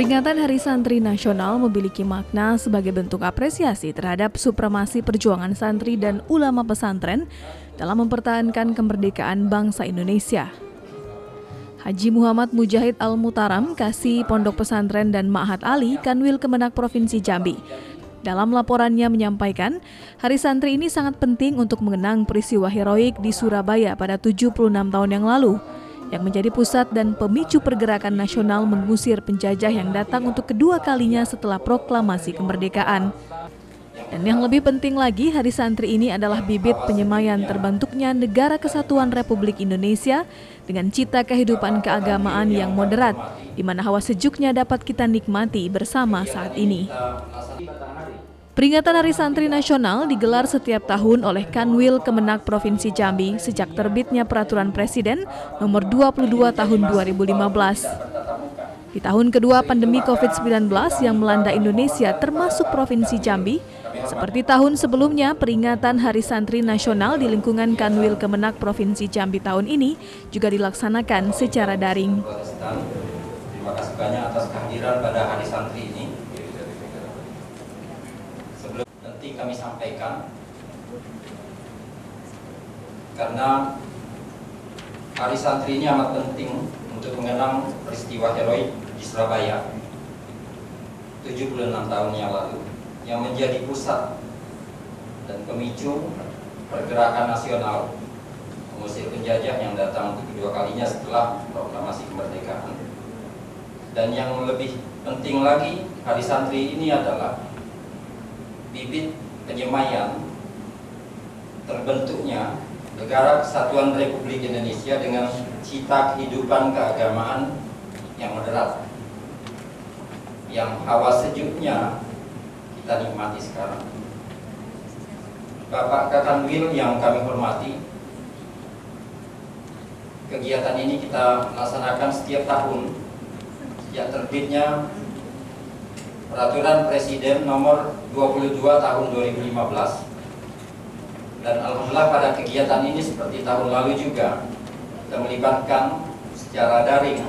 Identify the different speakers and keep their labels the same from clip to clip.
Speaker 1: Peringatan Hari Santri Nasional memiliki makna sebagai bentuk apresiasi terhadap supremasi perjuangan santri dan ulama pesantren dalam mempertahankan kemerdekaan bangsa Indonesia. Haji Muhammad Mujahid Al-Mutaram, Kasih Pondok Pesantren dan Ma'had Ali, Kanwil Kemenak Provinsi Jambi, dalam laporannya menyampaikan, Hari Santri ini sangat penting untuk mengenang peristiwa heroik di Surabaya pada 76 tahun yang lalu, yang menjadi pusat dan pemicu pergerakan nasional mengusir penjajah yang datang untuk kedua kalinya setelah proklamasi kemerdekaan. Dan yang lebih penting lagi, Hari Santri ini adalah bibit penyemaian terbentuknya Negara Kesatuan Republik Indonesia dengan cita kehidupan keagamaan yang moderat, di mana hawa sejuknya dapat kita nikmati bersama saat ini. Peringatan Hari Santri Nasional digelar setiap tahun oleh Kanwil Kemenak Provinsi Jambi sejak terbitnya Peraturan Presiden Nomor 22 Tahun 2015. Di tahun kedua pandemi COVID-19 yang melanda Indonesia termasuk Provinsi Jambi, seperti tahun sebelumnya, peringatan Hari Santri Nasional di lingkungan Kanwil Kemenak Provinsi Jambi tahun ini juga dilaksanakan secara daring.
Speaker 2: Terima kasih banyak atas kehadiran pada Hari Santri ini. Nanti kami sampaikan, karena Hari Santri ini amat penting untuk mengenang peristiwa heroik di Surabaya 76 tahun yang lalu, yang menjadi pusat dan pemicu pergerakan nasional mengusir penjajah yang datang untuk kedua kalinya setelah proklamasi kemerdekaan. Dan yang lebih penting lagi, Hari Santri ini adalah bibit penyemaian terbentuknya Negara Kesatuan Republik Indonesia dengan cita kehidupan keagamaan yang moderat, yang hawa sejuknya kita nikmati sekarang. Bapak Kakanwil yang kami hormati, kegiatan ini kita laksanakan setiap tahun sejak terbitnya Peraturan Presiden Nomor 22 Tahun 2015. Dan alhamdulillah pada kegiatan ini seperti tahun lalu juga kita melibatkan secara daring.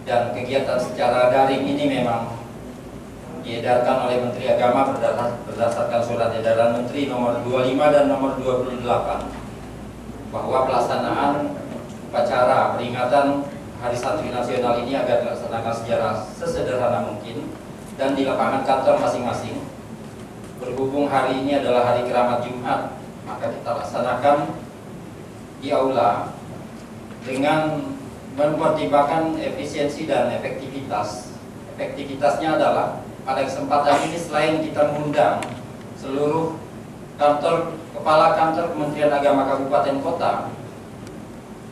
Speaker 2: Dan kegiatan secara daring ini memang diedarkan oleh Menteri Agama berdasarkan surat edaran Menteri Nomor 25 dan Nomor 28 bahwa pelaksanaan upacara peringatan Hari Santri Nasional ini agar dilaksanakan secara sesederhana mungkin dan di lapangan kantor masing-masing. Berhubung hari ini adalah hari keramat Jumat, maka kita laksanakan di aula dengan mempertimbangkan efisiensi dan efektivitas. Efektivitasnya adalah pada kesempatan ini selain kita mengundang seluruh kepala kantor Kementerian Agama Kabupaten Kota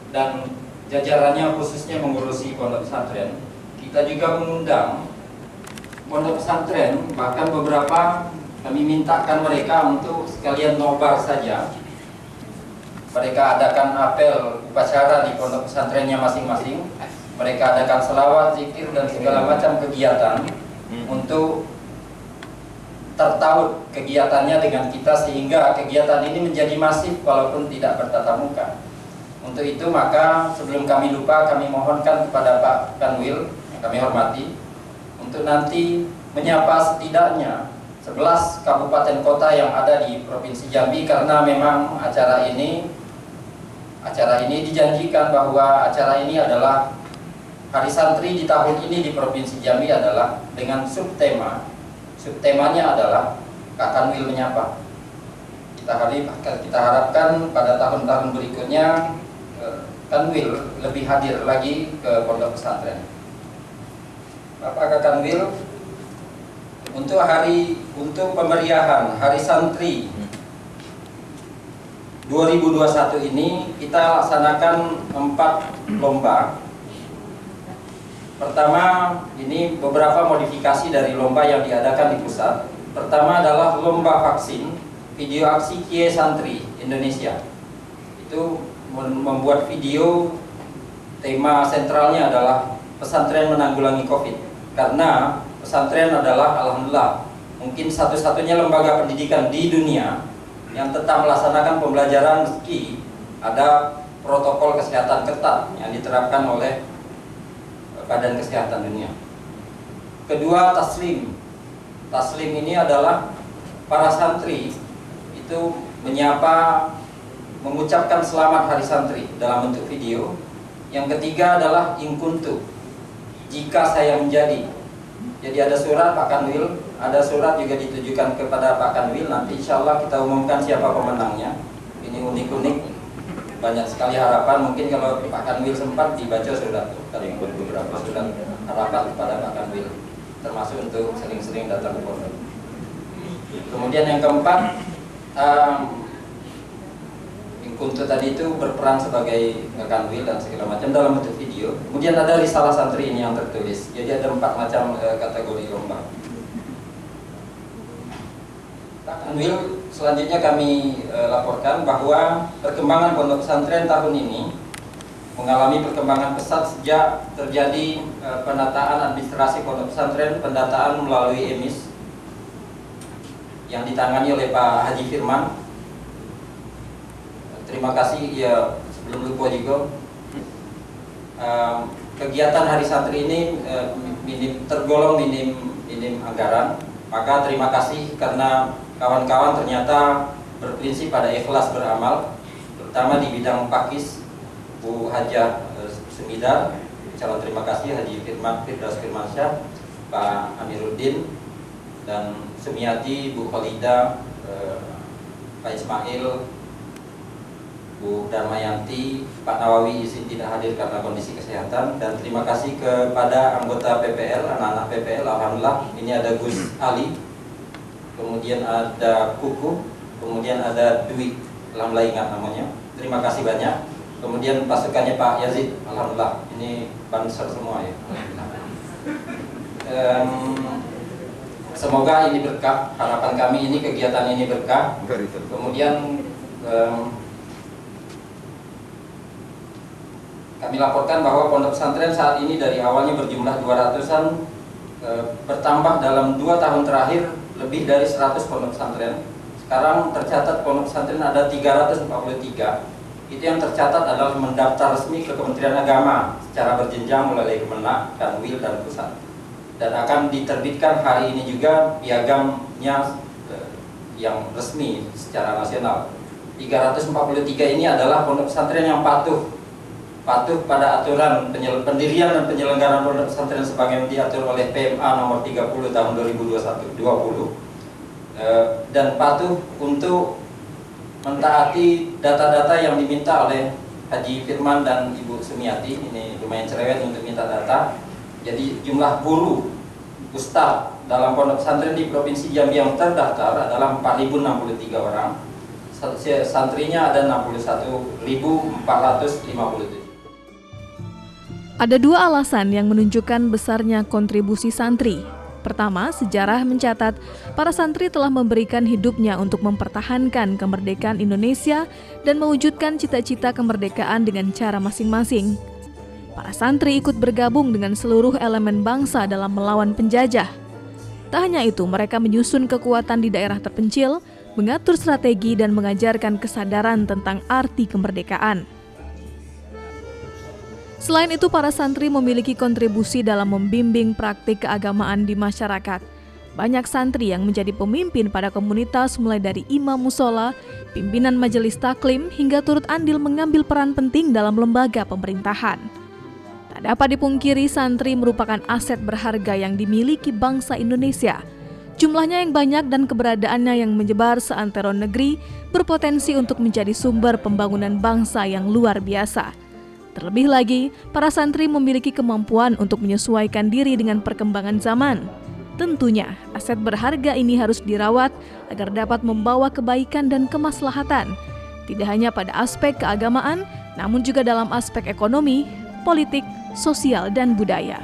Speaker 2: dan jajarannya khususnya mengurusi pondok pesantren, kita juga mengundang pondok pesantren, bahkan beberapa kami mintakan mereka untuk sekalian nobar saja. Mereka adakan apel upacara di pondok pesantrennya masing-masing. Mereka adakan selawat, zikir dan segala macam kegiatan untuk tertaut kegiatannya dengan kita sehingga kegiatan ini menjadi masif walaupun tidak bertatap muka. Untuk itu maka sebelum kami lupa, kami mohonkan kepada Pak Kanwil yang kami hormati untuk nanti menyapa setidaknya 11 kabupaten kota yang ada di Provinsi Jambi, karena memang acara ini dijanjikan bahwa acara ini adalah Hari Santri di tahun ini di Provinsi Jambi adalah dengan subtemanya adalah Kak Kanwil menyapa. Kita harapkan pada tahun-tahun berikutnya Kanwil lebih hadir lagi ke pondok pesantren. Bapak Kanwil, untuk pemeriahan Hari Santri 2021 ini kita laksanakan 4 lomba. Pertama, ini beberapa modifikasi dari lomba yang diadakan di pusat. Pertama adalah lomba vaksin video aksi Kie Santri Indonesia. Itu membuat video, tema sentralnya adalah pesantren menanggulangi COVID, karena pesantren adalah alhamdulillah mungkin satu-satunya lembaga pendidikan di dunia yang tetap melaksanakan pembelajaran meski ada protokol kesehatan ketat yang diterapkan oleh Badan Kesehatan Dunia. Kedua, taslim. Taslim ini adalah para santri itu menyapa, mengucapkan selamat hari santri dalam bentuk video. Yang ketiga adalah ingkuntu, jika saya menjadi. Jadi ada surat Pak Kanwil, ada surat juga ditujukan kepada Pak Kanwil. Nanti insya Allah kita umumkan siapa pemenangnya. Ini unik-unik, banyak sekali harapan. Mungkin kalau Pak Kanwil sempat dibaca surat, tadi beberapa surat harapan kepada Pak Kanwil, termasuk untuk sering-sering datang ke pondok. Kemudian yang keempat, Ingkuntu tadi itu berperan sebagai Kanwil dan segala macam dalam bentuk video. Kemudian ada risalah santri ini yang tertulis. Jadi ada 4 macam kategori lomba. Kanwil, selanjutnya kami laporkan bahwa perkembangan pondok pesantren tahun ini mengalami perkembangan pesat sejak terjadi penataan administrasi pondok pesantren, pendataan melalui EMIS yang ditangani oleh Pak Haji Firman. Terima kasih ya, sebelum lupa juga kegiatan hari santri ini tergolong minim anggaran. Maka terima kasih karena kawan-kawan ternyata berprinsip pada ikhlas beramal, terutama di bidang pakis Bu Hajah Sumidar. Calon terima kasih Haji Firdaus Firmansyah, Pak Amiruddin, dan Sumiati, Bu Khalida, Pak Ismail, Bu Darmayanti, Pak Nawawi izin tidak hadir karena kondisi kesehatan. Dan terima kasih kepada anggota PPL, anak-anak PPL, alhamdulillah. Ini ada Gus Ali, kemudian ada Kuku, kemudian ada Dwi, alhamdulillah ingat namanya. Terima kasih banyak. Kemudian pasukannya Pak Yazid, alhamdulillah. Ini banser semua ya. Semoga ini berkah. Harapan kami ini kegiatan ini berkah. Kemudian kami laporkan bahwa pondok pesantren saat ini dari awalnya berjumlah 200-an, bertambah dalam 2 tahun terakhir lebih dari 100 pondok pesantren. Sekarang tercatat pondok pesantren ada 343. Itu yang tercatat adalah mendaftar resmi ke Kementerian Agama secara berjenjang mulai Kemenak, Kanwil, dan Pusat. Dan akan diterbitkan hari ini juga piagamnya yang resmi secara nasional. 343 ini adalah pondok pesantren yang patuh pada aturan pendirian dan penyelenggaraan pondok pesantren sebagaimana diatur oleh PMA nomor 30 tahun 2020 dan patuh untuk mentaati data-data yang diminta oleh Haji Firman dan Ibu Sumiati. Ini lumayan cerewet untuk minta data. Jadi jumlah guru ustaz dalam pondok pesantren di Provinsi Jambi yang terdaftar adalah 4.063 orang. Santrinya ada 61.457.
Speaker 1: Ada 2 alasan yang menunjukkan besarnya kontribusi santri. Pertama, sejarah mencatat para santri telah memberikan hidupnya untuk mempertahankan kemerdekaan Indonesia dan mewujudkan cita-cita kemerdekaan dengan cara masing-masing. Para santri ikut bergabung dengan seluruh elemen bangsa dalam melawan penjajah. Tak hanya itu, mereka menyusun kekuatan di daerah terpencil, mengatur strategi dan mengajarkan kesadaran tentang arti kemerdekaan. Selain itu, para santri memiliki kontribusi dalam membimbing praktik keagamaan di masyarakat. Banyak santri yang menjadi pemimpin pada komunitas mulai dari imam musola, pimpinan majelis taklim, hingga turut andil mengambil peran penting dalam lembaga pemerintahan. Tak dapat dipungkiri, santri merupakan aset berharga yang dimiliki bangsa Indonesia. Jumlahnya yang banyak dan keberadaannya yang menyebar seantero negeri berpotensi untuk menjadi sumber pembangunan bangsa yang luar biasa. Terlebih lagi, para santri memiliki kemampuan untuk menyesuaikan diri dengan perkembangan zaman. Tentunya, aset berharga ini harus dirawat agar dapat membawa kebaikan dan kemaslahatan, tidak hanya pada aspek keagamaan, namun juga dalam aspek ekonomi, politik, sosial, dan budaya.